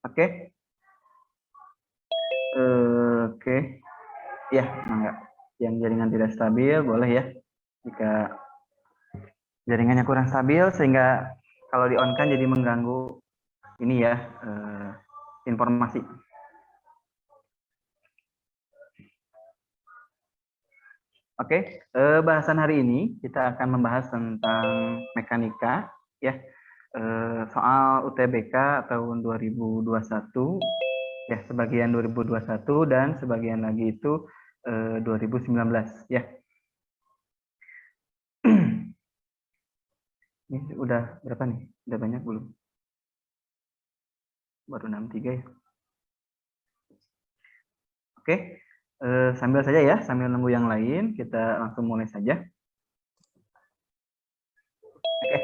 Oke. Oke. Ya, enggak. Yang jaringan tidak stabil boleh ya. Jika jaringannya kurang stabil sehingga kalau di on kan jadi mengganggu ini ya informasi. Oke, bahasan hari ini kita akan membahas tentang mekanika ya, soal UTBK tahun 2021 ya, sebagian 2021 dan sebagian lagi itu 2019 ya. Ini udah berapa nih? Udah banyak belum? Baru 63 ya. Oke, sambil saja ya, sambil nunggu yang lain, kita langsung mulai saja. Oke.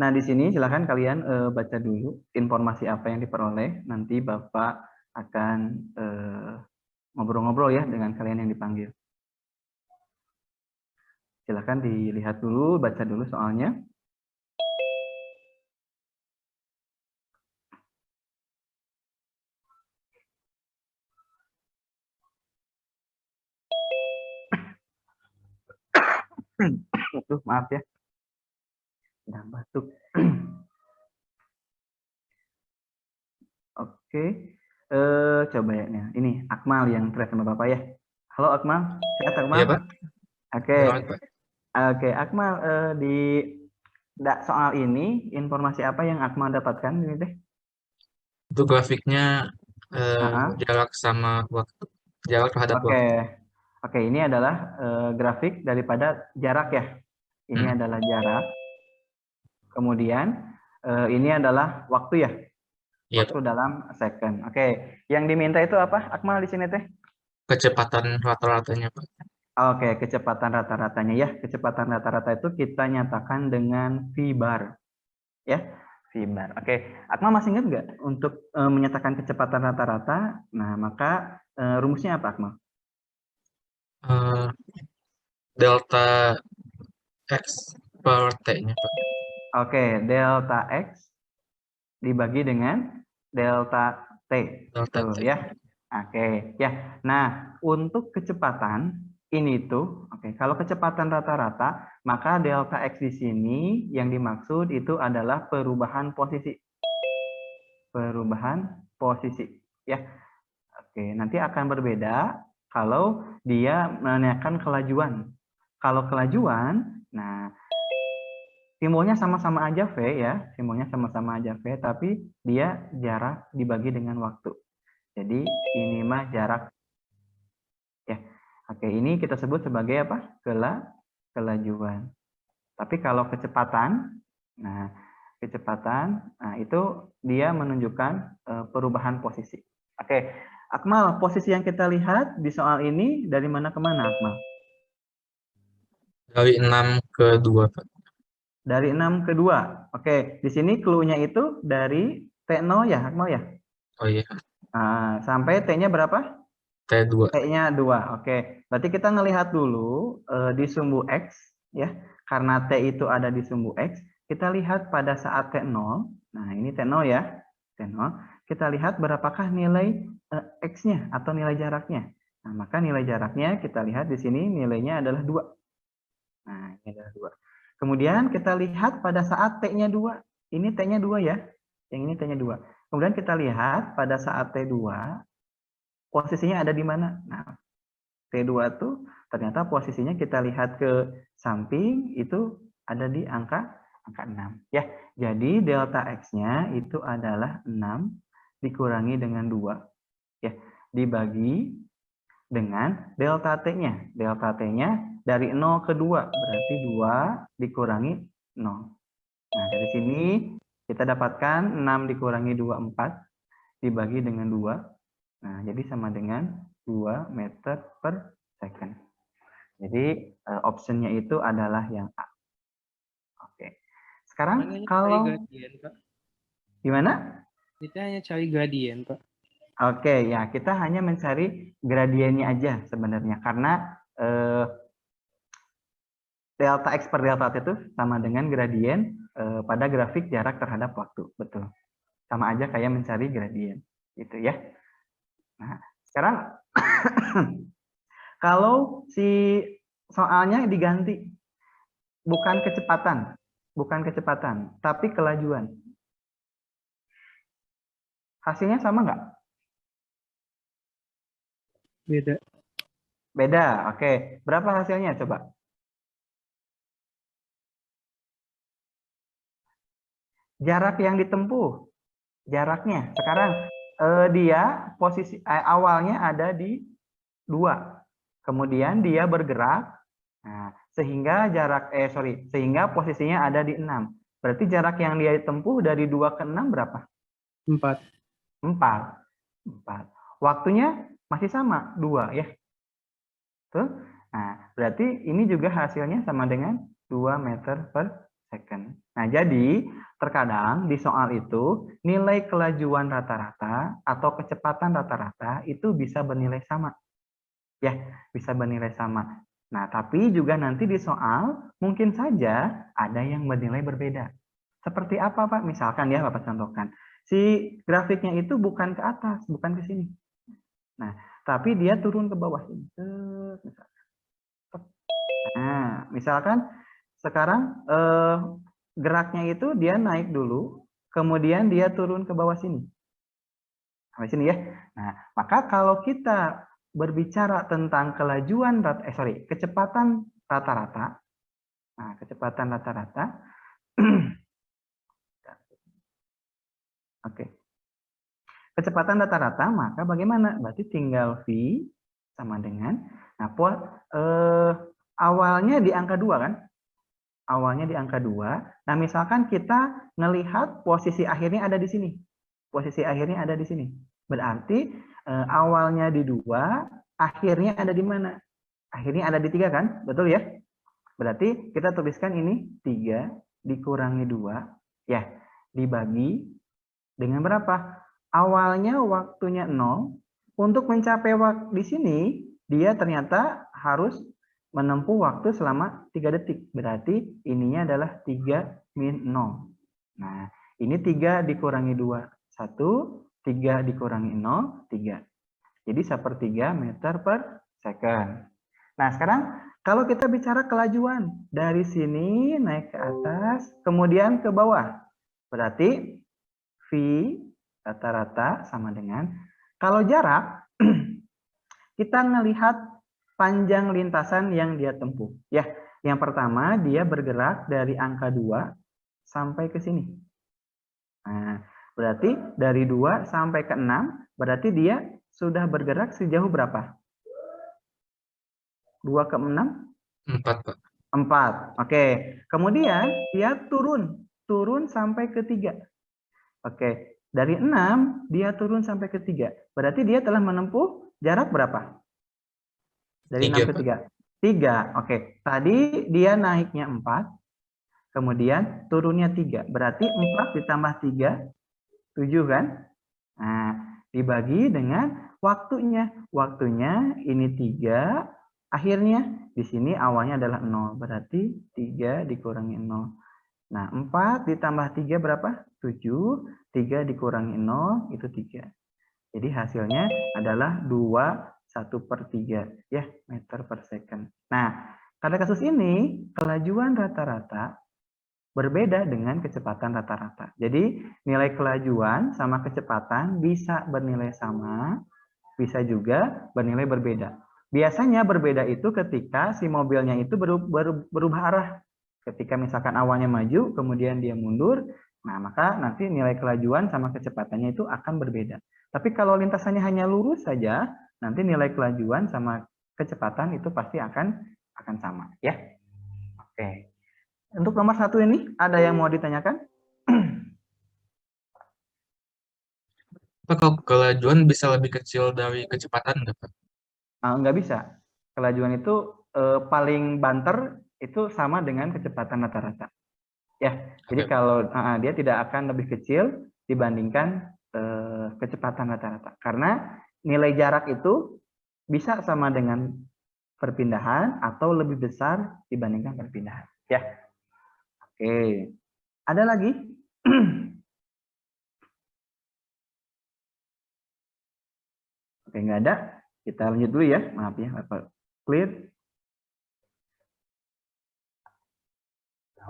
Nah, di sini silakan kalian baca dulu informasi apa yang diperoleh. Nanti Bapak akan ngobrol-ngobrol ya dengan kalian yang dipanggil. Silakan dilihat dulu, baca dulu soalnya. Maaf ya. Udah batuk. Oke. Coba ya. Ini Akmal yang thread sama Bapak ya. Halo Akmal. Sehat Akmal? Iya, Pak. Oke. Selamat, Pak. Oke, Akmal, di soal ini informasi apa yang Akmal dapatkan ini teh? Itu grafiknya jarak sama waktu. Jarak terhadap Oke. waktu. Oke, ini adalah grafik daripada jarak ya. Ini adalah jarak. Kemudian ini adalah waktu ya. Iya, Waktu Pak. dalam second. Oke, yang diminta itu apa Akmal di sini teh? Kecepatan rata-ratanya, Pak. Oke, kecepatan rata-ratanya ya. Kecepatan rata-rata itu kita nyatakan dengan V bar. Ya, V bar. Oke, Akmal masih ingat nggak untuk menyatakan kecepatan rata-rata? Nah, maka rumusnya apa Akmal? Eh, delta X per T-nya, Pak. Oke, delta X dibagi dengan delta T. Delta Tuh T. ya. Oke, ya. Nah, untuk kecepatan ini tuh, oke, kalau kecepatan rata-rata, maka delta X di sini yang dimaksud itu adalah perubahan posisi. Perubahan posisi, ya. Oke, nanti akan berbeda kalau dia menanyakan kelajuan. Kalau kelajuan, nah simbolnya sama-sama aja V ya, simbolnya sama-sama aja V, tapi dia jarak dibagi dengan waktu. Jadi ini mah jarak ya. Oke, ini kita sebut sebagai apa? Kelajuan. Tapi kalau kecepatan, nah kecepatan, nah itu dia menunjukkan perubahan posisi. Oke, Akmal, posisi yang kita lihat di soal ini dari mana ke mana, Akmal? Dari 6 ke 2, Pak. Dari 6 ke 2. Oke, di sini clue-nya itu dari T0 ya, Akmal ya? Oh iya, Nah, sampai T-nya berapa? T2. T-nya 2. Oke, berarti kita ngelihat dulu di sumbu X ya. Karena T itu ada di sumbu X, kita lihat pada saat T0. Nah, ini T0 ya. T0. Kita lihat berapakah nilai X-nya atau nilai jaraknya. Nah, maka nilai jaraknya kita lihat di sini nilainya adalah 2. Nah, ini adalah 2. Kemudian kita lihat pada saat T-nya 2. Ini T-nya 2 ya. Yang ini T-nya 2. Kemudian kita lihat pada saat T2, posisinya ada di mana. Nah, T2 tuh ternyata posisinya kita lihat ke samping itu ada di angka 6. Ya, jadi delta X-nya itu adalah 6 dikurangi dengan 2. Ya, dibagi dengan delta T-nya. Delta T-nya dari 0 ke 2, berarti 2 dikurangi 0. Nah, dari sini kita dapatkan 6 dikurangi 2, 4, dibagi dengan 2. Nah, jadi sama dengan 2 meter per second. Jadi, optionnya itu adalah yang A. Oke. Sekarang kalau... Gradien, Pak. Gimana? Kita hanya cari gradien, Pak. Oke, ya kita hanya mencari gradiennya aja sebenarnya karena delta X per delta T itu sama dengan gradien pada grafik jarak terhadap waktu. Betul. Sama aja kayak mencari gradien. Gitu ya. Nah, sekarang kalau si soalnya diganti, bukan kecepatan, tapi kelajuan. Hasilnya sama nggak? Beda. Beda, oke. Berapa hasilnya coba? Jarak yang ditempuh, jaraknya sekarang dia posisi awalnya ada di 2, kemudian dia bergerak, nah, sehingga sehingga posisinya ada di 6. Berarti jarak yang dia tempuh dari 2 ke 6 berapa? 4. 4. Waktunya masih sama, 2 ya. Tuh. Nah, berarti ini juga hasilnya sama dengan 2 meter per second. Nah, jadi terkadang di soal itu nilai kelajuan rata-rata atau kecepatan rata-rata itu bisa bernilai sama. Ya, bisa bernilai sama. Nah, tapi juga nanti di soal mungkin saja ada yang bernilai berbeda. Seperti apa, Pak? Misalkan ya, Bapak contohkan. Si grafiknya itu bukan ke atas, bukan ke sini. Nah, tapi dia turun ke bawah sini. Nah, misalkan sekarang geraknya itu dia naik dulu, kemudian dia turun ke bawah sini. Sampai sini ya. Nah, maka kalau kita berbicara tentang kecepatan rata-rata. Nah, kecepatan rata-rata. Oke. Kecepatan rata-rata, maka bagaimana? Berarti tinggal V sama dengan, nah, awalnya di angka 2 kan? Awalnya di angka 2. Nah, misalkan kita melihat posisi akhirnya ada di sini. Posisi akhirnya ada di sini. Berarti awalnya di 2, akhirnya ada di mana? Akhirnya ada di 3 kan? Betul ya? Berarti kita tuliskan ini 3 dikurangi 2. Ya, dibagi dengan berapa? Awalnya waktunya 0. Untuk mencapai waktu di sini, dia ternyata harus menempuh waktu selama 3 detik. Berarti ininya adalah 3 min 0. Nah, ini 3 dikurangi 2. 1, 3 dikurangi 0, 3. Jadi 1/3 meter per second. Nah, sekarang kalau kita bicara kelajuan. Dari sini naik ke atas, kemudian ke bawah. Berarti V rata-rata sama dengan, kalau jarak, kita melihat panjang lintasan yang dia tempuh. Ya, yang pertama dia bergerak dari angka 2 sampai ke sini. Nah, berarti dari 2 sampai ke 6, berarti dia sudah bergerak sejauh berapa? 2 ke 6? 4, Pak. 4. Oke. Kemudian dia turun sampai ke 3. Oke. Dari 6 dia turun sampai ke 3. Berarti dia telah menempuh jarak berapa? Dari 6 ke 3. 3. Oke. Tadi dia naiknya 4. Kemudian turunnya 3. Berarti 4 ditambah 3, 7 kan? Nah, dibagi dengan waktunya. Waktunya ini 3. Akhirnya di sini awalnya adalah 0. Berarti 3 dikurangi 0. Nah, 4 ditambah 3 berapa? 7. 3 dikurangi 0 itu 3. Jadi hasilnya adalah 1/3 ya, meter per second. Nah, pada kasus ini kelajuan rata-rata berbeda dengan kecepatan rata-rata. Jadi nilai kelajuan sama kecepatan bisa bernilai sama, bisa juga bernilai berbeda. Biasanya berbeda itu ketika si mobilnya itu berubah arah. Ketika misalkan awalnya maju, kemudian dia mundur, nah maka nanti nilai kelajuan sama kecepatannya itu akan berbeda. Tapi kalau lintasannya hanya lurus saja, nanti nilai kelajuan sama kecepatan itu pasti akan sama, ya. Oke. Untuk nomor 1 ini, ada yang mau ditanyakan? Pak, kalau kelajuan bisa lebih kecil dari kecepatan nggak, Pak? Nggak bisa. Kelajuan itu paling banter itu sama dengan kecepatan rata-rata. Ya, jadi Oke. kalau dia tidak akan lebih kecil dibandingkan kecepatan rata-rata. Karena nilai jarak itu bisa sama dengan perpindahan atau lebih besar dibandingkan perpindahan. Ya. Oke. Ada lagi? Oke, nggak ada. Kita lanjut dulu ya. Maaf ya, Bapak. Clear?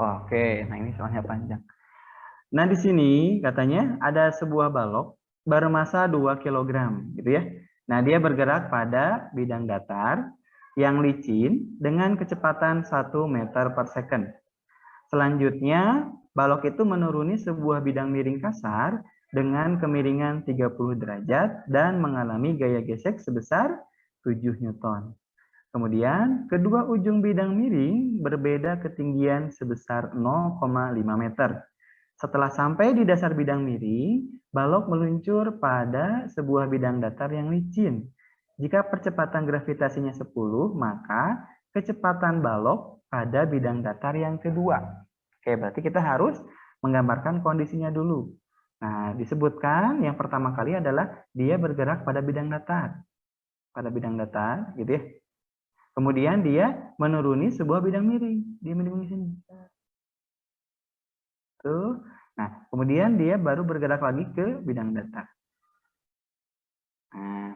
Oke, nah ini soalnya panjang. Nah, di sini katanya ada sebuah balok bermassa 2 kg, gitu ya. Nah, dia bergerak pada bidang datar yang licin dengan kecepatan 1 meter per second. Selanjutnya, balok itu menuruni sebuah bidang miring kasar dengan kemiringan 30 derajat dan mengalami gaya gesek sebesar 7 Newton. Kemudian, kedua ujung bidang miring berbeda ketinggian sebesar 0,5 meter. Setelah sampai di dasar bidang miring, balok meluncur pada sebuah bidang datar yang licin. Jika percepatan gravitasinya 10, maka kecepatan balok pada bidang datar yang kedua. Oke, berarti kita harus menggambarkan kondisinya dulu. Nah, disebutkan yang pertama kali adalah dia bergerak pada bidang datar. Pada bidang datar, gitu ya. Kemudian dia menuruni sebuah bidang miring. Dia menuruni sini. Tuh. Nah, kemudian dia baru bergerak lagi ke bidang datar. Nah,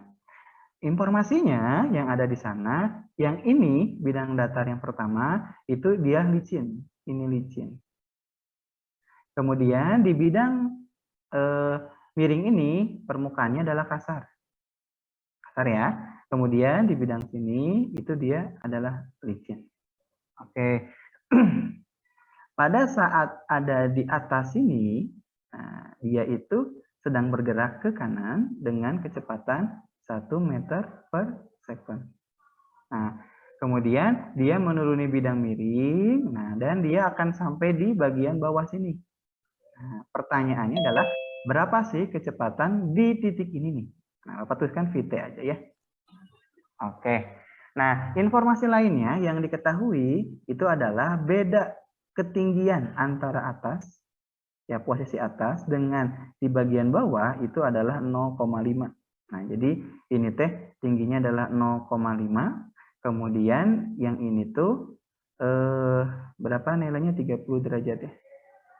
informasinya yang ada di sana, yang ini bidang datar yang pertama itu dia licin. Ini licin. Kemudian di bidang miring ini permukaannya adalah kasar. Kasar ya. Kemudian di bidang sini itu dia adalah licin. Oke. Pada saat ada di atas sini, nah, dia itu sedang bergerak ke kanan dengan kecepatan 1 meter per second. Nah, kemudian dia menuruni bidang miring, nah, dan dia akan sampai di bagian bawah sini. Nah, pertanyaannya adalah, berapa sih kecepatan di titik ini nih? Nah, Bapak tuliskan VT aja ya. Oke. Nah, informasi lainnya yang diketahui itu adalah beda ketinggian antara atas, ya posisi atas, dengan di bagian bawah itu adalah 0,5. Nah, jadi ini teh tingginya adalah 0,5. Kemudian yang ini tuh berapa nilainya? 30 derajat ya.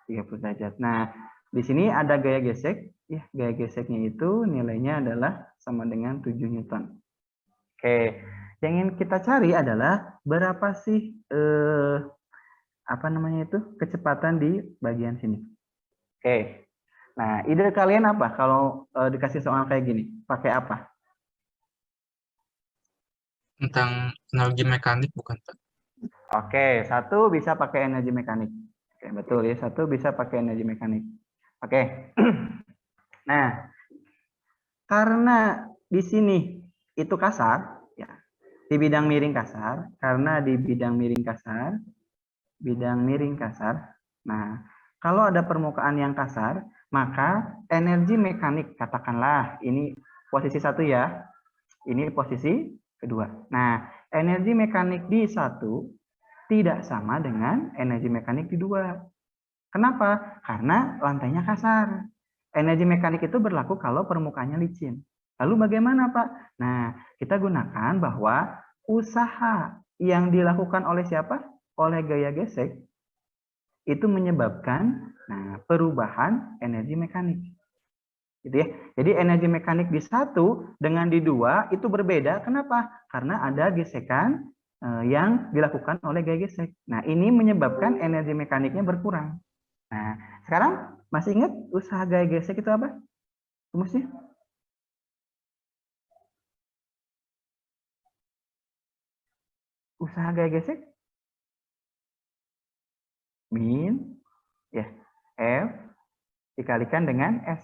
30 derajat. Nah, di sini ada gaya gesek, ya, gaya geseknya itu nilainya adalah sama dengan 7 Newton. Oke, yang ingin kita cari adalah berapa sih apa namanya itu kecepatan di bagian sini. Oke, nah ide kalian apa kalau dikasih soal kayak gini? Pakai apa? Tentang energi mekanik bukan, Pak? Oke, satu bisa pakai energi mekanik. Oke, betul ya, satu bisa pakai energi mekanik. Oke, nah karena di sini itu kasar, ya, di bidang miring kasar, karena di bidang miring kasar. Nah, kalau ada permukaan yang kasar, maka energi mekanik, katakanlah ini posisi 1 ya, ini posisi kedua. Nah, energi mekanik di 1 tidak sama dengan energi mekanik di 2. Kenapa? Karena lantainya kasar. Energi mekanik itu berlaku kalau permukaannya licin. Lalu bagaimana, Pak? Nah, kita gunakan bahwa usaha yang dilakukan oleh siapa? Oleh gaya gesek itu menyebabkan perubahan energi mekanik. Gitu ya. Jadi energi mekanik di 1 dengan di 2 itu berbeda. Kenapa? Karena ada gesekan yang dilakukan oleh gaya gesek. Nah, ini menyebabkan energi mekaniknya berkurang. Nah, sekarang masih ingat usaha gaya gesek itu apa? Rumusnya? Usaha gaya gesek? Min ya, F dikalikan dengan S.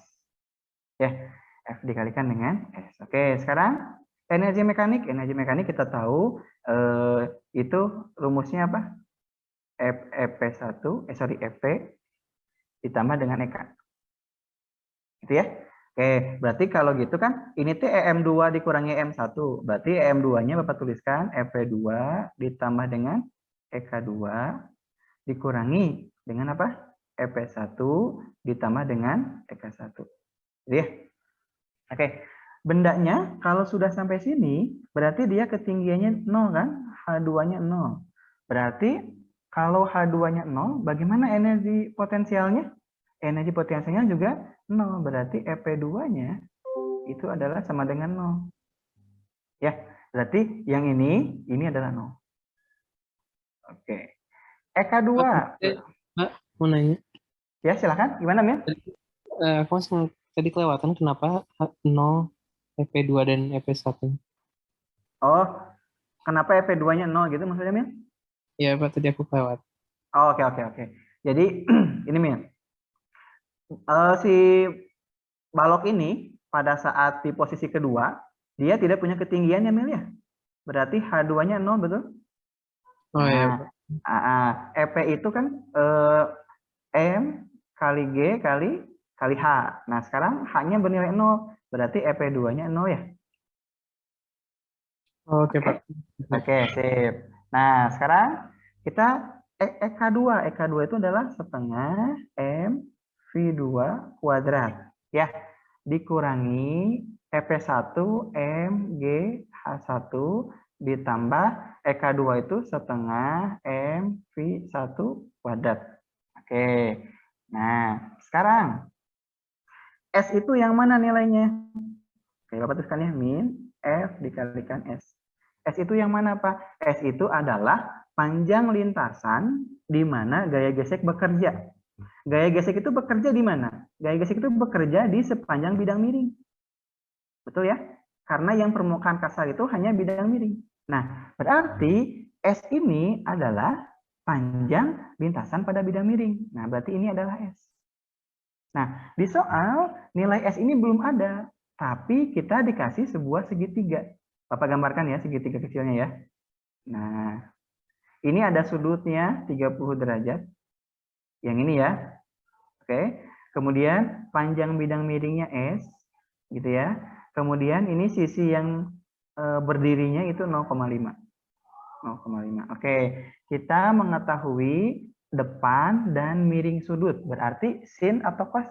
Ya, F dikalikan dengan S. Oke, sekarang energi mekanik kita tahu itu rumusnya apa? FP ditambah dengan EK. Gitu ya. Oke, berarti kalau gitu kan ini tuh EM2 dikurangi EM1. Berarti EM2-nya Bapak tuliskan FP2 ditambah dengan EK2 dikurangi dengan apa? EP1 ditambah dengan EK1. Jadi ya. Oke. bendanya kalau sudah sampai sini, berarti dia ketinggiannya 0 kan? H2-nya 0. Berarti kalau H2-nya 0, bagaimana energi potensialnya? Energi potensialnya juga 0. Berarti EP2-nya itu adalah sama dengan 0. Ya, berarti yang ini adalah 0. Oke. EK2. Pak, mau nanya. Ya, silakan. Gimana, Min? Aku masih tadi kelewatan kenapa 0, EP2 dan EP1. Oh, kenapa EP2-nya 0 gitu maksudnya, Min? Ya, Pak, tadi aku kelewat. Oh, oke. Jadi, ini, Min. Si balok ini pada saat di posisi kedua, dia tidak punya ketinggian ya, Mil ya? Berarti H2-nya 0, betul? Oh ya, Nah, Pak. EP itu kan M kali G kali H. Nah, sekarang H-nya bernilai 0, berarti EP2-nya 0 ya? Oke, Pak. Oke, sip. Nah, sekarang kita EK2. EK2 itu adalah setengah M V2 kuadrat. Ya, dikurangi EP1 M G H1 ditambah EK2 itu setengah M V1 kuadrat. Oke. Nah, sekarang S itu yang mana nilainya? Oke, Bapak tuliskan ya, min F dikalikan S. S itu yang mana, Pak? S itu adalah panjang lintasan di mana gaya gesek bekerja. Gaya gesek itu bekerja di mana? Gaya gesek itu bekerja di sepanjang bidang miring. Betul ya? Karena yang permukaan kasar itu hanya bidang miring. Nah, berarti S ini adalah panjang lintasan pada bidang miring. Nah, berarti ini adalah S. Nah, di soal nilai S ini belum ada, tapi kita dikasih sebuah segitiga. Bapak gambarkan ya segitiga kecilnya ya. Nah, ini ada sudutnya 30 derajat. Yang ini ya. Oke. Kemudian panjang bidang miringnya S, gitu ya. Kemudian ini sisi yang berdirinya itu 0,5. 0,5. Oke, kita mengetahui depan dan miring sudut. Berarti sin atau cos?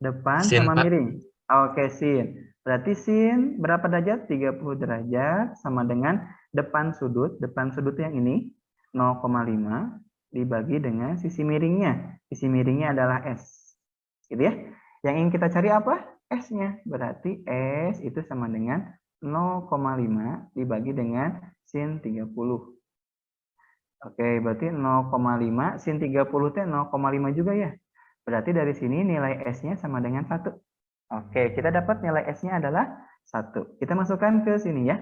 Depan Sin, sama Pak. miring. Oke, sin. Berarti sin berapa derajat? 30 derajat sama dengan depan sudut. Depan sudut yang ini 0,5 dibagi dengan sisi miringnya. Sisi miringnya adalah S. Gitu ya. Yang ingin kita cari apa? S-nya. Berarti S itu sama dengan 0,5 dibagi dengan sin 30. Oke, berarti 0,5 sin 30 itu 0,5 juga ya. Berarti dari sini nilai S-nya sama dengan 1. Oke, kita dapat nilai S-nya adalah 1. Kita masukkan ke sini ya.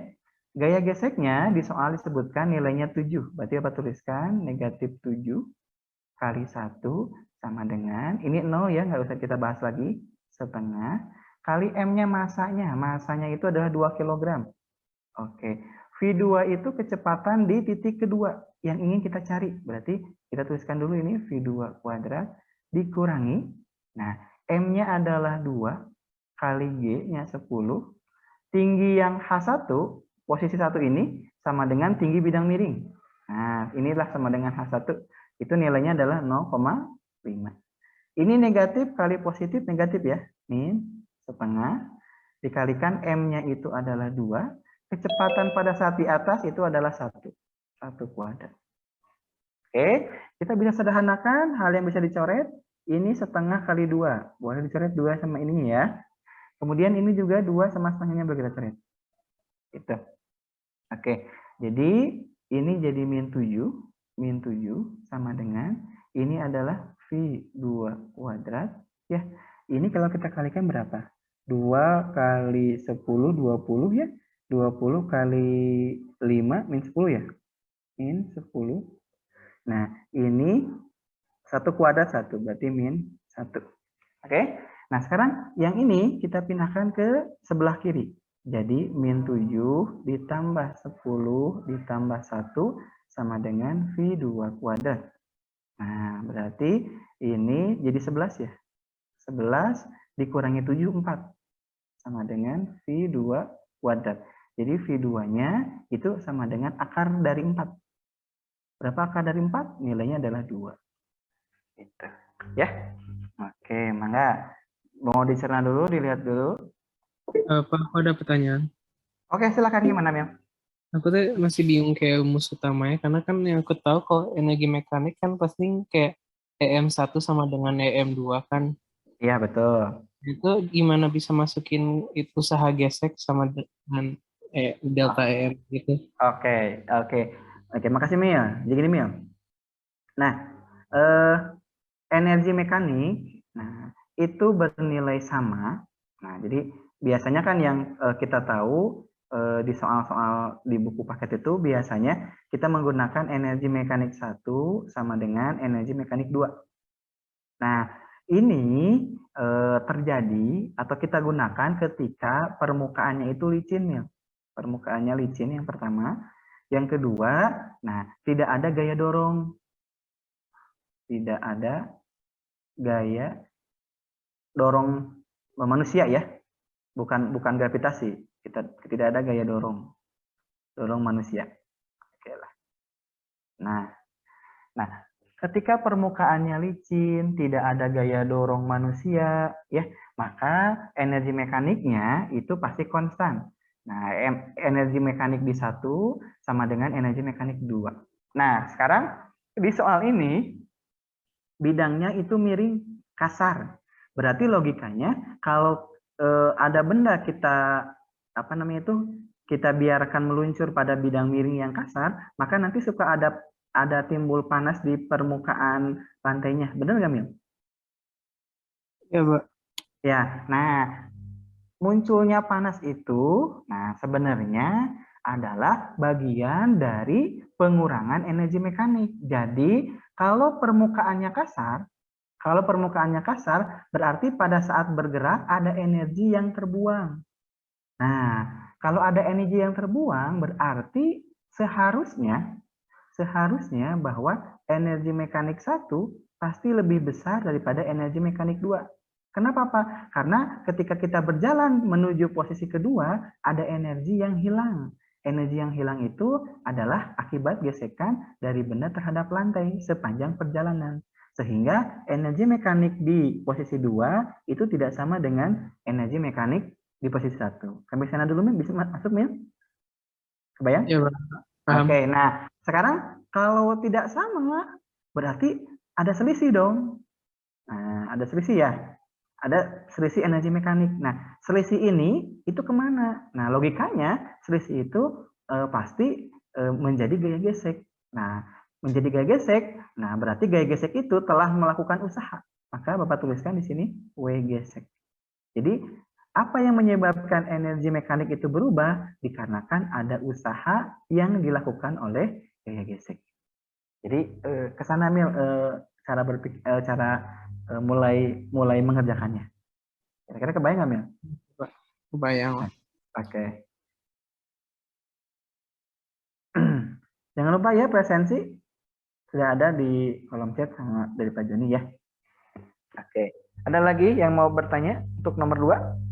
Gaya geseknya di soal disebutkan nilainya 7. Berarti Bapak tuliskan negatif 7 kali 1 sama dengan, ini 0 ya, nggak usah kita bahas lagi, setengah, kali M-nya masanya. Masanya itu adalah 2 kg. Oke, V2 itu kecepatan di titik kedua yang ingin kita cari. Berarti kita tuliskan dulu ini V2 kuadrat dikurangi. Nah, M-nya adalah 2 kali G-nya 10. Tinggi yang H1, posisi 1 ini sama dengan tinggi bidang miring. Nah, inilah sama dengan H1. Itu nilainya adalah 0,5. Ini negatif kali positif negatif ya. Min setengah dikalikan M-nya itu adalah 2. Kecepatan pada saat di atas itu adalah 1 kuadrat. Oke, kita bisa sederhanakan hal yang bisa dicoret. Ini setengah kali 2. Boleh dicoret 2 sama ini ya. Kemudian ini juga 2 sama setengahnya boleh kita coret. Itu. Oke, jadi ini jadi min 7 sama dengan ini adalah V2 kuadrat. Ya, ini kalau kita kalikan berapa? 2 kali 10, 20 ya. 20 kali 5, min 10 ya. Min 10. Nah, ini 1 kuadrat 1, berarti min 1. Oke, nah sekarang yang ini kita pindahkan ke sebelah kiri. Jadi min 7 ditambah 10 ditambah 1 sama dengan V2 kuadrat. Nah, berarti ini jadi 11 ya. 11 dikurangi 7, 4. Sama dengan V2 kuadrat. Jadi V2-nya itu sama dengan akar dari 4. Berapa akar dari 4? Nilainya adalah 2. Gitu. Ya. Oke, mangga. Mau dicerna dulu, dilihat dulu. Pak, aku ada pertanyaan. Oke, silakan gimana, Mil? Aku tuh masih bingung kayak rumus utamanya, karena kan yang aku tahu kalau energi mekanik kan pasti kayak EM1 sama dengan EM2 kan. Iya, betul. Itu gimana bisa masukin itu usaha gesek sama dengan delta Oh, EM gitu. oke, oke. Oke, makasih, Mil. Jadi gini, Mil. Nah, eh, energi mekanik, nah, itu bernilai sama. Nah, jadi biasanya kan yang kita tahu di soal-soal di buku paket itu biasanya kita menggunakan energi mekanik 1 sama dengan energi mekanik 2. Nah, ini terjadi atau kita gunakan ketika permukaannya itu licin ya. Permukaannya licin yang pertama. Yang kedua, nah, tidak ada gaya dorong. Tidak ada gaya dorong manusia ya, bukan gravitasi. Kita tidak ada gaya dorong manusia. Oke lah. Nah, ketika permukaannya licin, tidak ada gaya dorong manusia, ya, maka energi mekaniknya itu pasti konstan. Nah, energi mekanik di 1 sama dengan energi mekanik 2. Nah, sekarang di soal ini bidangnya itu miring kasar. Berarti logikanya kalau ada benda kita apa namanya itu kita biarkan meluncur pada bidang miring yang kasar, maka nanti suka ada timbul panas di permukaan lantainya. Benar nggak, Mil? Ya, Pak. Ya. Nah, munculnya panas itu, nah sebenarnya adalah bagian dari pengurangan energi mekanik. Jadi, kalau permukaannya kasar, berarti pada saat bergerak ada energi yang terbuang. Nah, kalau ada energi yang terbuang, berarti seharusnya bahwa energi mekanik 1 pasti lebih besar daripada energi mekanik 2. Kenapa, Pak? Karena ketika kita berjalan menuju posisi kedua, ada energi yang hilang. Energi yang hilang itu adalah akibat gesekan dari benda terhadap lantai sepanjang perjalanan. Sehingga energi mekanik di posisi 2 itu tidak sama dengan energi mekanik di posisi 1. Sampai sana dulu, Mil. Bisa masuk, Mil? Kebayang? Ya, Pak. Paham. Oke, nah sekarang kalau tidak sama, berarti ada selisih dong. Nah, ada selisih ya. Ada selisih energi mekanik. Nah, selisih ini itu kemana? Nah, logikanya selisih itu pasti menjadi gaya gesek. Nah, menjadi gaya gesek, nah berarti gaya gesek itu telah melakukan usaha. Maka Bapak tuliskan di sini W gesek. Jadi, apa yang menyebabkan energi mekanik itu berubah? Dikarenakan ada usaha yang dilakukan oleh gaya gesek. Jadi, ke sana, Mil, cara berpikir, cara mulai mengerjakannya. Kira-kira kebayang nggak, Mil? Pak. Kebayang, Pak. Oke. Jangan lupa ya presensi sudah ada di kolom chat sama dari Pak Joni ya. Oke. Ada lagi yang mau bertanya untuk nomor 2?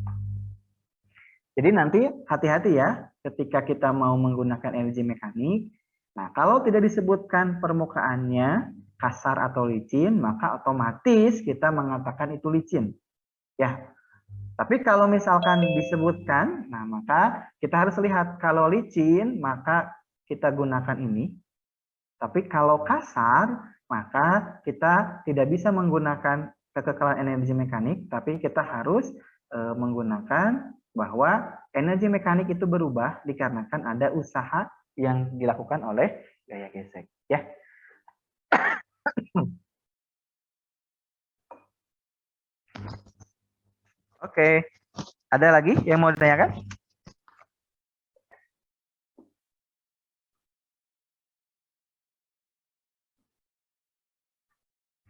Jadi nanti hati-hati ya ketika kita mau menggunakan energi mekanik. Nah, kalau tidak disebutkan permukaannya kasar atau licin, maka otomatis kita mengatakan itu licin. Ya. Tapi kalau misalkan disebutkan, nah maka kita harus lihat kalau licin, maka kita gunakan ini. Tapi kalau kasar, maka kita tidak bisa menggunakan kekekalan energi mekanik, tapi kita harus menggunakan bahwa energi mekanik itu berubah dikarenakan ada usaha yang dilakukan oleh gaya gesek. Ya. Oke. Ada lagi yang mau ditanyakan?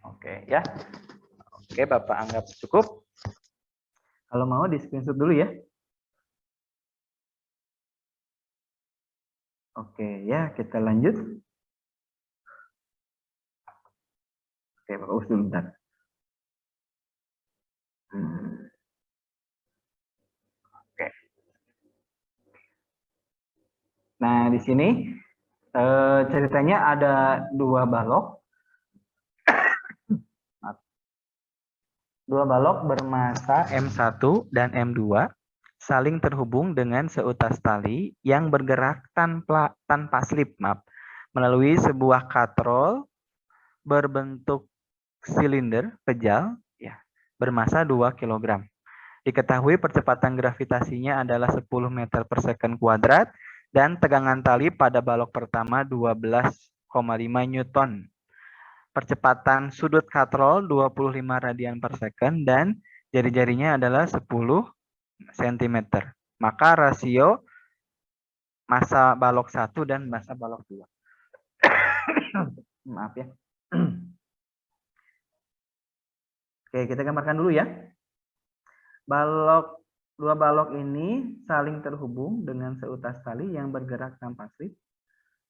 Oke, ya. Oke, Bapak anggap cukup. Kalau mau di screenshot dulu ya. Oke, ya, kita lanjut. Oke, Bapak urus dulu bentar. Oke. Nah, di sini ceritanya ada 2 balok. Dua balok bermassa M1 dan M2 saling terhubung dengan seutas tali yang bergerak tanpa slip, melalui sebuah katrol berbentuk silinder pejal ya, bermassa 2 kg. Diketahui percepatan gravitasinya adalah 10 meter per second kuadrat dan tegangan tali pada balok pertama 12,5 Newton. Percepatan sudut katrol 25 radian per second dan jari-jarinya adalah 10 cm. Maka rasio massa balok 1 dan massa balok 2. Maaf ya. Oke, kita gambarkan dulu ya. Dua balok ini saling terhubung dengan seutas tali yang bergerak tanpa slip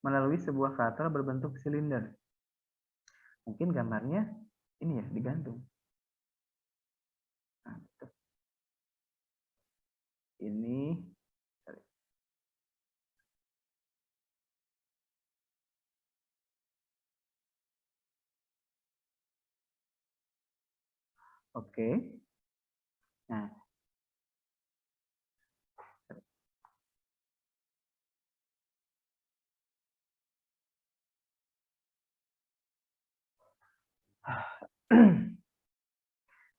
melalui sebuah katrol berbentuk silinder. Mungkin gambarnya ini ya, digantung. Nah, ini oke. Nah,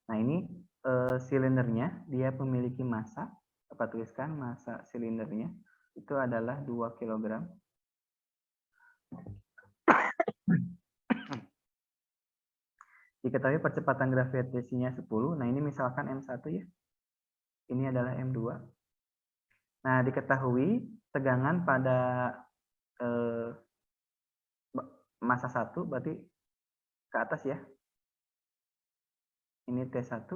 nah ini silindernya, dia memiliki massa, dapat tuliskan massa silindernya itu adalah 2 kg. Diketahui percepatan gravitasinya 10. Nah, ini misalkan M1 ya. Ini adalah M2. Nah, diketahui tegangan pada massa 1 berarti ke atas ya. Ini T1.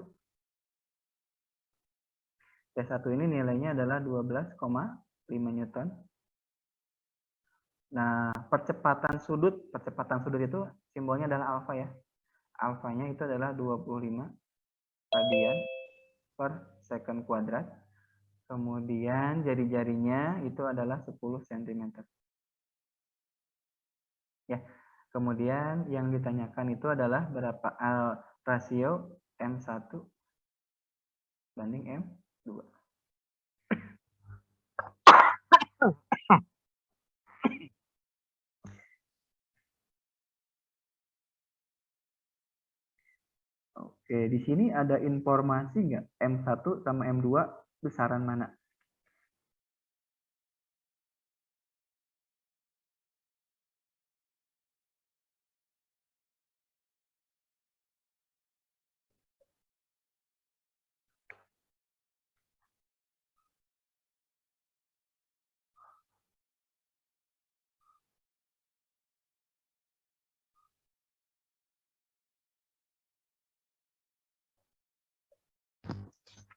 T1 ini nilainya adalah 12,5 Newton. Nah, percepatan sudut itu simbolnya adalah alfa ya. Alfanya itu adalah 25 radian per second kuadrat. Kemudian jari-jarinya itu adalah 10 cm. Ya. Kemudian yang ditanyakan itu adalah berapa rasio M1 banding M2. Oke, di sini ada informasi nggak M1 sama M2 besaran mana?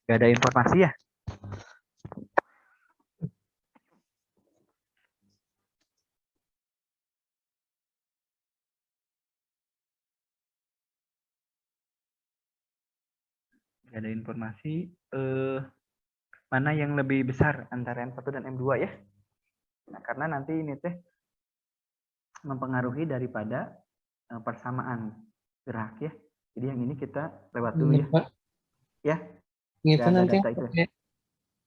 Gak ada informasi ya? Gak ada informasi mana yang lebih besar antara M1 dan M2 ya. Nah, karena nanti ini teh mempengaruhi daripada persamaan gerak ya. Jadi yang ini kita lewat dulu ya. Pak. Ya. Itu nanti yang pakai,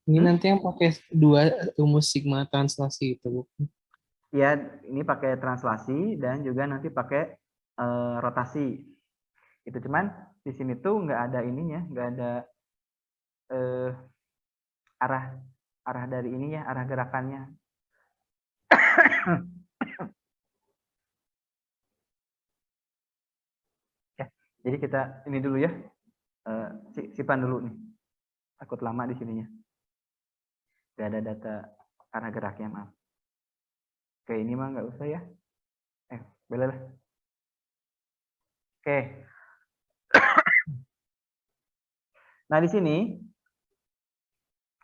ini nanti yang pakai 2 rumus sigma translasi itu. Ya, ini pakai translasi dan juga nanti pakai rotasi. Itu cuman di sini tuh nggak ada ininya, nggak ada arah dari ininya, arah gerakannya. Ya, jadi kita ini dulu ya, simpan dulu nih. Takut lama di sininya. Nggak ada data arah geraknya, maaf. Oke, ini mah nggak usah ya. Boleh lah. Oke. Nah, di sini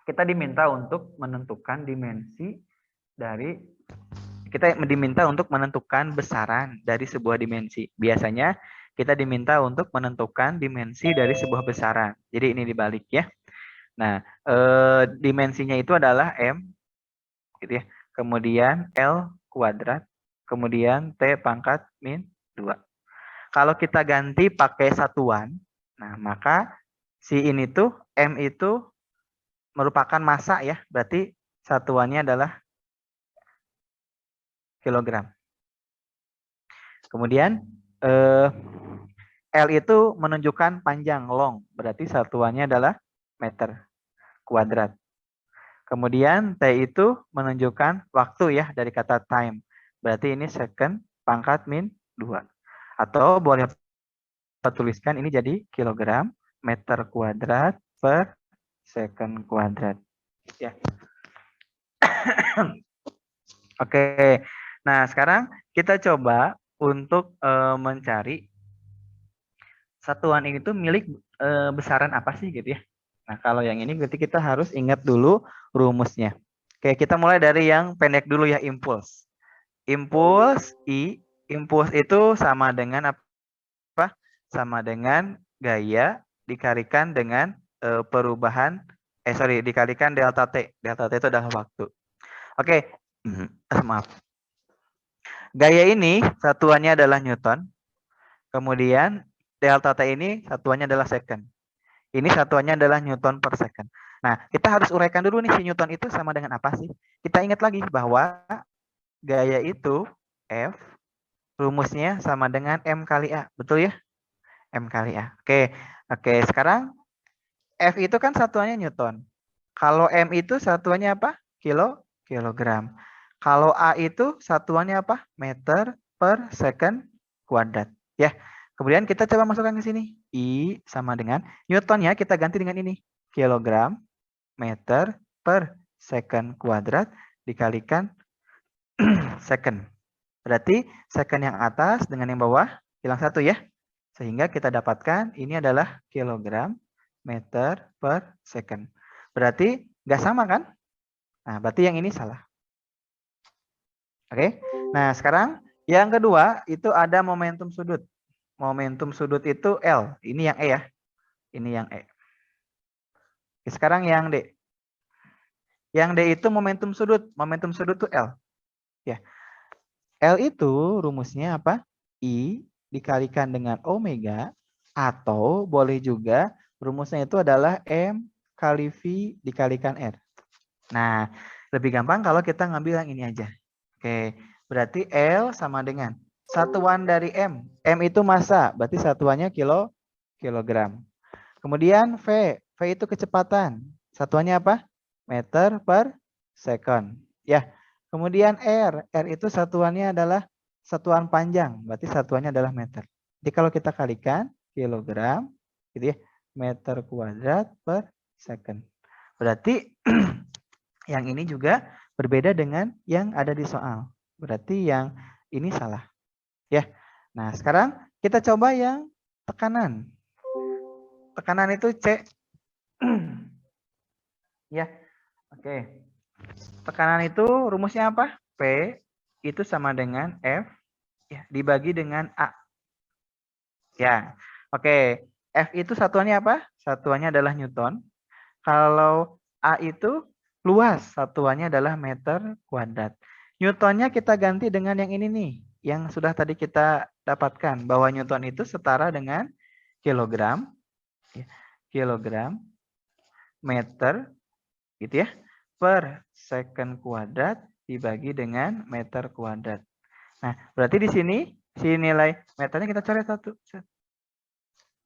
kita diminta untuk menentukan dimensi dari, kita diminta untuk menentukan besaran dari sebuah dimensi. Biasanya kita diminta untuk menentukan dimensi dari sebuah besaran. Jadi ini dibalik ya. Nah, dimensinya itu adalah M, gitu ya. Kemudian L kuadrat, kemudian T pangkat min 2. Kalau kita ganti pakai satuan, Nah, maka si ini tuh M itu merupakan massa ya. Berarti satuannya adalah kilogram. Kemudian L itu menunjukkan panjang, long. Berarti satuannya adalah meter kuadrat. Kemudian T itu menunjukkan waktu ya dari kata time. Berarti ini second pangkat min 2. Atau boleh tuliskan ini jadi kilogram meter kuadrat per second kuadrat. Ya. Oke. Nah, sekarang kita coba untuk mencari satuan ini tuh milik besaran apa sih gitu ya. Nah, kalau yang ini berarti kita harus ingat dulu rumusnya. Oke, kita mulai dari yang pendek dulu ya, impuls. Impuls I, impuls itu sama dengan apa? Sama dengan gaya dikalikan dengan perubahan, dikalikan delta T. Delta T itu adalah waktu. Oke, maaf. Gaya ini satuannya adalah Newton. Kemudian delta T ini satuannya adalah second. Ini satuannya adalah Newton per second. Nah, kita harus uraikan dulu nih si Newton itu sama dengan apa sih? Kita ingat lagi bahwa gaya itu F, rumusnya sama dengan M kali A. Betul ya? M kali A. Oke, sekarang F itu kan satuannya Newton. Kalau M itu satuannya apa? Kilogram. Kalau A itu satuannya apa? Meter per second kuadrat. Ya. Kemudian kita coba masukkan ke sini. I sama dengan Newtonnya kita ganti dengan ini. Kilogram meter per second kuadrat dikalikan second. Berarti second yang atas dengan yang bawah hilang satu ya. Sehingga kita dapatkan ini adalah kilogram meter per second. Berarti nggak sama kan? Nah, berarti yang ini salah. Oke. Nah, sekarang yang kedua itu ada momentum sudut. Momentum sudut itu L. Ini yang E ya. Ini yang E. Oke, sekarang yang D. Yang D itu momentum sudut. Momentum sudut itu L. Ya. L itu rumusnya apa? I dikalikan dengan omega atau boleh juga rumusnya itu adalah M kali V dikalikan R. Nah, lebih gampang kalau kita ngambil yang ini aja. Oke, berarti L sama dengan satuan dari M. M itu massa, berarti satuannya kilogram. Kemudian V itu kecepatan. Satuannya apa? Meter per second. Ya. Kemudian R itu satuannya adalah satuan panjang, berarti satuannya adalah meter. Jadi kalau kita kalikan kilogram, gitu ya, meter kuadrat per second. Berarti yang ini juga berbeda dengan yang ada di soal. Berarti yang ini salah. Ya. Nah, sekarang kita coba yang tekanan. Tekanan itu C. Ya. Oke. Tekanan itu rumusnya apa? P itu sama dengan F ya, dibagi dengan A. Ya. Oke. F itu satuannya apa? Satuannya adalah Newton. Kalau A itu luas, satuannya adalah meter kuadrat. Newtonnya kita ganti dengan yang ini nih, yang sudah tadi kita dapatkan, bahwa Newton itu setara dengan kilogram, kilogram, meter, gitu ya, per second kuadrat dibagi dengan meter kuadrat. Nah, berarti di sini, si nilai meternya kita coret satu.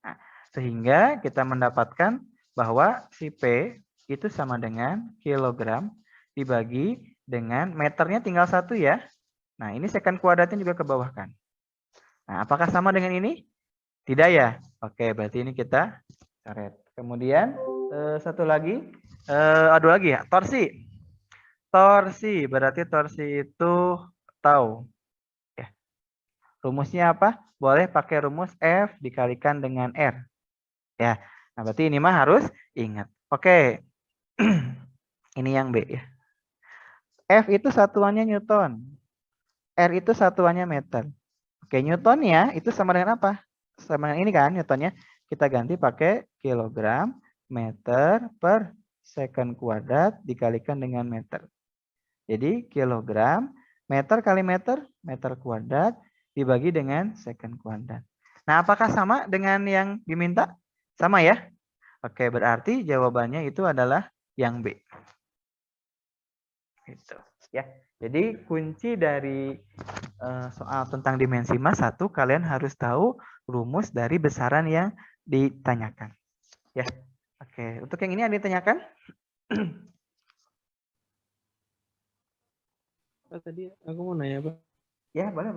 Nah, sehingga kita mendapatkan bahwa si P itu sama dengan kilogram dibagi dengan meternya tinggal satu ya. Nah, ini second kuadratnya juga kebawahkan. Nah, apakah sama dengan ini? Tidak ya? Oke, berarti ini kita coret. Kemudian satu lagi, ada lagi ya, torsi. Torsi, berarti torsi itu tahu. Ya. Rumusnya apa? Boleh pakai rumus F dikalikan dengan R. Ya, nah berarti ini mah harus ingat. Oke, ini yang B ya. F itu satuannya Newton. R itu satuannya meter. Oke, Newtonnya itu sama dengan apa? Sama dengan ini kan Newtonnya. Kita ganti pakai kilogram meter per second kuadrat dikalikan dengan meter. Jadi kilogram meter kali meter, meter kuadrat dibagi dengan second kuadrat. Nah, apakah sama dengan yang diminta? Sama ya? Oke, berarti jawabannya itu adalah yang B. Gitu, ya. Jadi kunci dari soal tentang dimensi mas 1, kalian harus tahu rumus dari besaran yang ditanyakan. Ya. Oke, untuk yang ini ada ditanyakan? Pak, tadi aku mau nanya, Pak. Ya, boleh.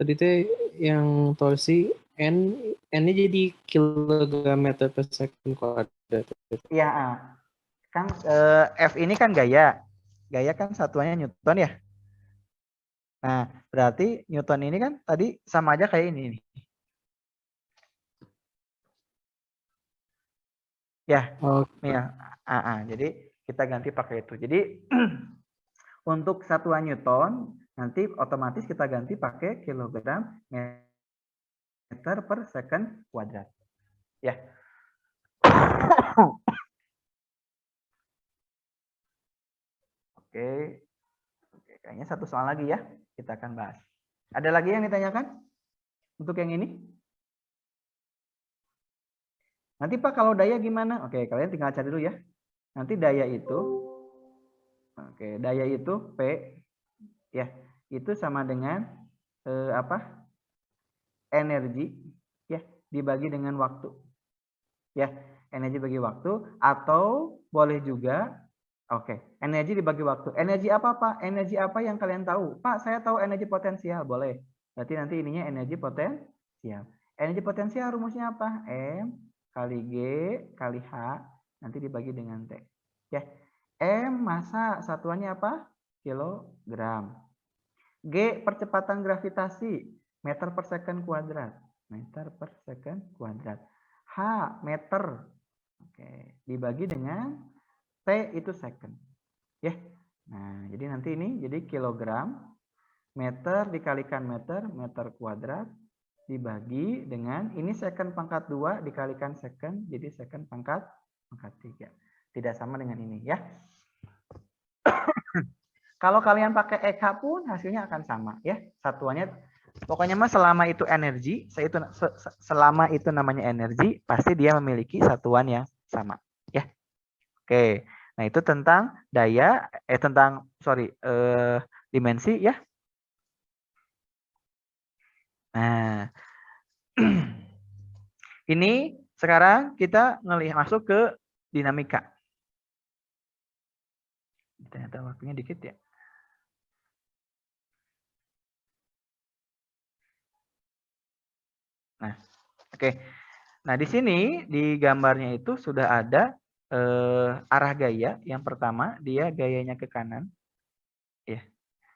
Tadi teh yang torsi N-nya jadi kilogram meter per second kuadrat. Iya, kan F ini kan gaya. Gaya kan satuannya Newton ya. Nah, berarti Newton ini kan tadi sama aja kayak ini nih. Ya, Oke. ya. Jadi kita ganti pakai itu. Jadi untuk satuan Newton nanti otomatis kita ganti pakai kilogram meter per second kuadrat. Ya. Oke. Kayaknya satu soal lagi ya. Kita akan bahas. Ada lagi yang ditanyakan untuk yang ini? Nanti Pak kalau daya gimana? Oke, kalian tinggal cari dulu ya. Nanti daya itu, oke, daya itu P, ya, itu sama dengan apa? Energi, ya, dibagi dengan waktu, ya, energi bagi waktu, atau boleh juga, oke, energi dibagi waktu. Energi apa Pak? Energi apa yang kalian tahu? Pak, saya tahu energi potensial, boleh. Berarti nanti ininya energi potensial. Energi potensial rumusnya apa? M kali G kali H nanti dibagi dengan T. Ya. M massa satuannya apa? Kilogram. G percepatan gravitasi meter per second kuadrat. Meter per second kuadrat. H meter. Oke, dibagi dengan T itu second. Ya. Nah, jadi nanti ini jadi kilogram meter dikalikan meter, meter kuadrat dibagi dengan ini second pangkat 2 dikalikan second jadi second pangkat 3. Tidak sama dengan ini ya. Kalau kalian pakai EK pun hasilnya akan sama ya. Satuannya pokoknya mah selama itu energi, selama itu namanya energi, pasti dia memiliki satuan yang sama ya. Oke. Nah, itu tentang daya dimensi ya. Nah, ini sekarang kita masuk ke dinamika. Ternyata waktunya dikit ya. Nah, oke. Nah, di sini di gambarnya itu sudah ada arah gaya. Yang pertama, dia gayanya ke kanan. Ya.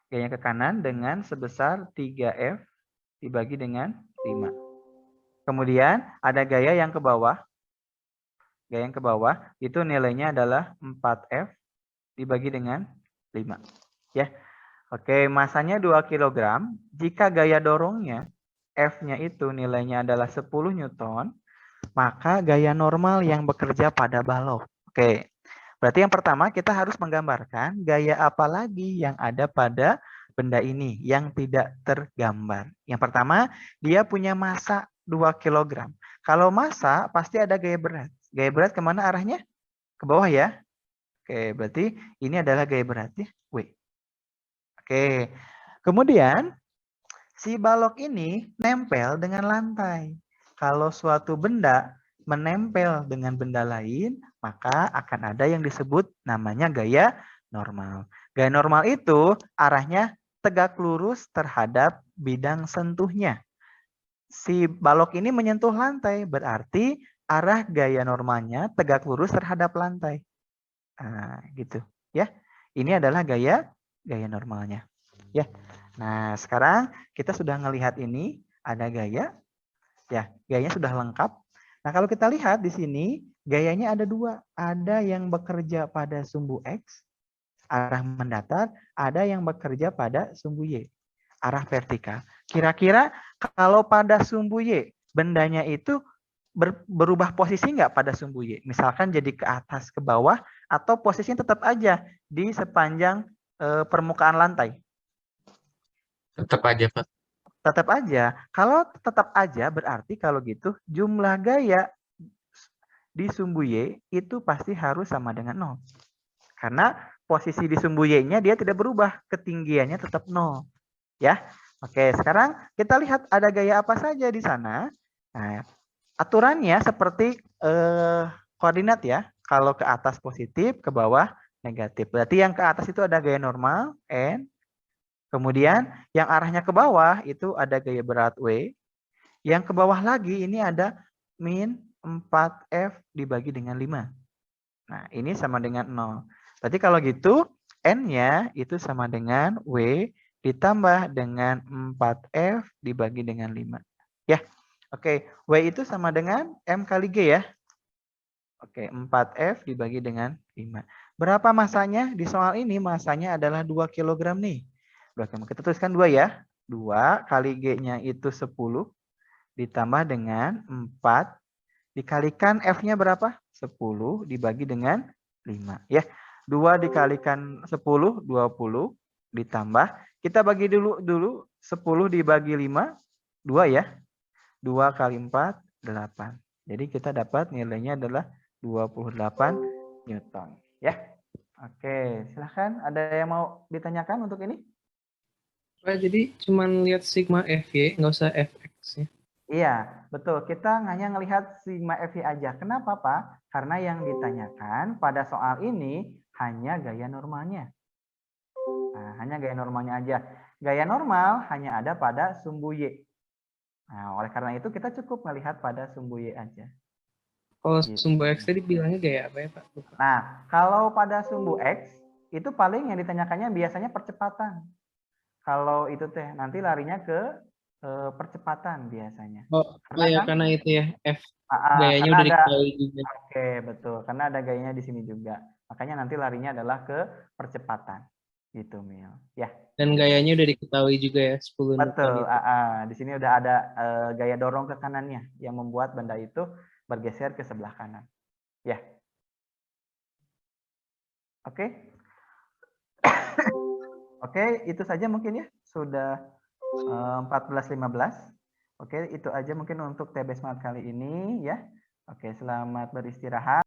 Gayanya ke kanan dengan sebesar 3F dibagi dengan 5. Kemudian ada gaya yang ke bawah. Gaya yang ke bawah itu nilainya adalah 4F dibagi dengan 5. Ya. Oke, masanya 2 kg. Jika gaya dorongnya F-nya itu nilainya adalah 10 Newton, maka gaya normal yang bekerja pada balok. Oke. Berarti yang pertama kita harus menggambarkan gaya apa lagi yang ada pada benda ini yang tidak tergambar. Yang pertama, dia punya massa 2 kg. Kalau massa pasti ada gaya berat. Gaya berat kemana arahnya? Ke bawah ya. Oke, berarti ini adalah gaya berat ya. W. Oke. Kemudian si balok ini nempel dengan lantai. Kalau suatu benda menempel dengan benda lain, maka akan ada yang disebut namanya gaya normal. Gaya normal itu arahnya tegak lurus terhadap bidang sentuhnya. Si balok ini menyentuh lantai, berarti arah gaya normalnya tegak lurus terhadap lantai. Nah, gitu ya. Ini adalah gaya normalnya. Ya. Nah, sekarang kita sudah melihat ini ada gaya. Ya, gayanya sudah lengkap. Nah, kalau kita lihat di sini gayanya ada 2. Ada yang bekerja pada sumbu X, arah mendatar, ada yang bekerja pada sumbu Y, arah vertikal. Kira-kira kalau pada sumbu Y, bendanya itu berubah posisi nggak pada sumbu Y? Misalkan jadi ke atas, ke bawah, atau posisinya tetap aja di sepanjang permukaan lantai? Tetap aja, Pak. Tetap aja. Kalau tetap aja berarti kalau gitu jumlah gaya di sumbu Y itu pasti harus sama dengan 0. Karena posisi di sumbu Y-nya dia tidak berubah, ketinggiannya tetap 0. Ya. Oke, sekarang kita lihat ada gaya apa saja di sana. Nah, aturannya seperti koordinat ya. Kalau ke atas positif, ke bawah negatif. Berarti yang ke atas itu ada gaya normal, N. Kemudian yang arahnya ke bawah itu ada gaya berat W. Yang ke bawah lagi ini ada min 4F dibagi dengan 5. Nah, ini sama dengan 0. Berarti kalau gitu, N-nya itu sama dengan W ditambah dengan 4F dibagi dengan 5. Ya, oke. W itu sama dengan M kali G ya. Oke, 4F dibagi dengan 5. Berapa masanya? Di soal ini masanya adalah 2 kg nih. Kita tuliskan 2 ya. 2 kali G-nya itu 10 ditambah dengan 4 dikalikan F-nya berapa? 10 dibagi dengan 5 ya. 2 dikalikan 10 20 ditambah kita bagi dulu 10 dibagi 5 2 ya. 2 kali 4 8. Jadi kita dapat nilainya adalah 28 Newton ya. Oke, silahkan ada yang mau ditanyakan untuk ini? Jadi cuman lihat sigma FY, nggak usah FX ya. Iya, betul. Kita hanya melihat sigma FY aja. Kenapa, Pak? Karena yang ditanyakan pada soal ini hanya gaya normalnya. Nah, hanya gaya normalnya aja. Gaya normal hanya ada pada sumbu Y. Nah, oleh karena itu kita cukup melihat pada sumbu Y aja. Kalau Gitu. sumbu X tadi bilangnya gaya apa ya, Pak? Lupa. Nah, kalau pada sumbu X, itu paling yang ditanyakannya biasanya percepatan. Kalau itu teh, nanti larinya ke percepatan biasanya. Oh, Karena kan karena itu ya, F gayanya karena udah ada diketahui juga. Oke, betul. Karena ada gayanya di sini juga. Makanya nanti larinya adalah ke percepatan. Gitu, Mil. Ya, Dan gayanya udah diketahui juga ya, 10 Newton betul. itu. Di sini udah ada gaya dorong ke kanannya yang membuat benda itu bergeser ke sebelah kanan. Ya. Oke. Oke, itu saja mungkin ya. Sudah 14.15. Oke, itu aja mungkin untuk TB Smart kali ini ya. Oke, selamat beristirahat.